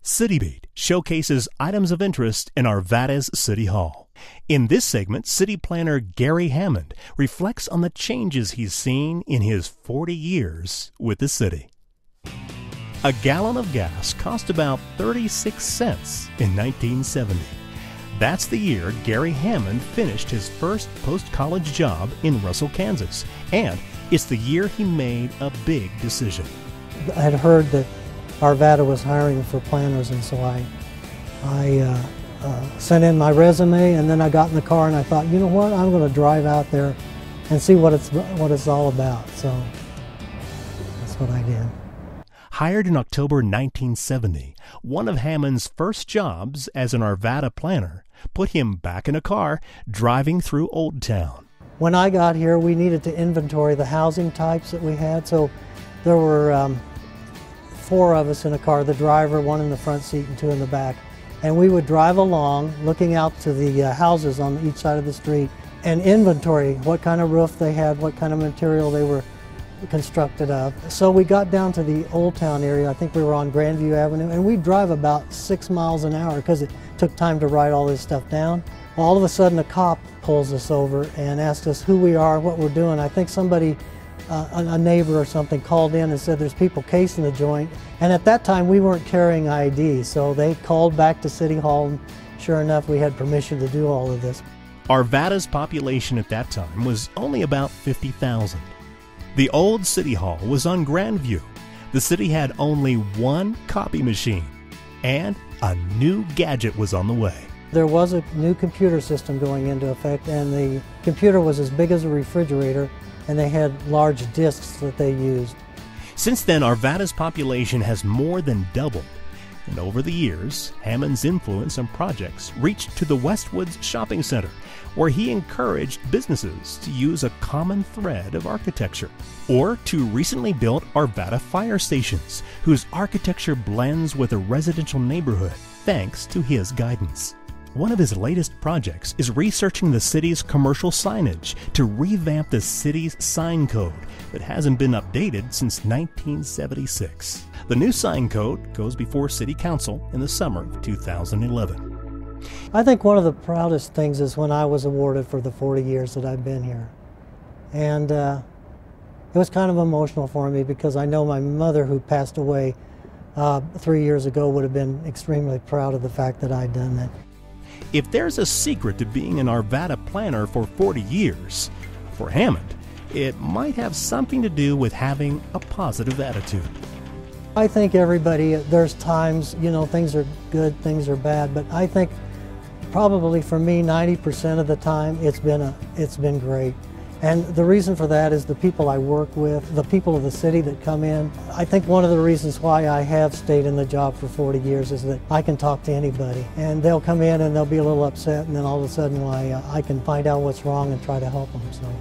City Beat showcases items of interest in Arvada's City Hall. In this segment, City Planner Gary Hammond reflects on the changes he's seen in his 40 years with the city. A gallon of gas cost about 36 cents in 1970. That's the year Gary Hammond finished his first post-college job in Russell, Kansas, and it's the year he made a big decision. I had heard that Arvada was hiring for planners, and so I sent in my resume, and then I got in the car and I thought, you know what, I'm going to drive out there and see what it's all about. So that's what I did. Hired in October 1970, one of Hammond's first jobs as an Arvada planner put him back in a car driving through Old Town. When I got here, we needed to inventory the housing types that we had. So there were 4 of us in a car, the driver, 1 in the front seat and 2 in the back. And we would drive along looking out to the houses on each side of the street and inventory what kind of roof they had, what kind of material they were constructed of. So we got down to the Old Town area. I think we were on Grandview Avenue, and we'd drive about 6 miles an hour because it took time to write all this stuff down. All of a sudden a cop pulls us over and asks us who we are, what we're doing. I think somebody, a neighbor or something, called in and said there's people casing the joint. And at that time we weren't carrying ID, so they called back to City Hall, and sure enough we had permission to do all of this. Arvada's population at that time was only about 50,000. The old City Hall was on Grandview. The city had only 1 copy machine, and a new gadget was on the way. There was a new computer system going into effect, and the computer was as big as a refrigerator, and they had large disks that they used. Since then, Arvada's population has more than doubled. And over the years, Hammond's influence and projects reached to the Westwoods Shopping Center, where he encouraged businesses to use a common thread of architecture, or to recently built Arvada fire stations, whose architecture blends with a residential neighborhood thanks to his guidance. One of his latest projects is researching the city's commercial signage to revamp the city's sign code that hasn't been updated since 1976. The new sign code goes before City Council in the summer of 2011. I think one of the proudest things is when I was awarded for the 40 years that I've been here. And it was kind of emotional for me because I know my mother, who passed away 3 years ago, would have been extremely proud of the fact that I'd done that. If there's a secret to being an Arvada planner for 40 years, for Hammond, it might have something to do with having a positive attitude. I think everybody, there's times, you know, things are good, things are bad, but I think probably for me 90% of the time it's been great. And the reason for that is the people I work with, the people of the city that come in. I think one of the reasons why I have stayed in the job for 40 years is that I can talk to anybody. And they'll come in and they'll be a little upset, and then all of a sudden I can find out what's wrong and try to help them. So.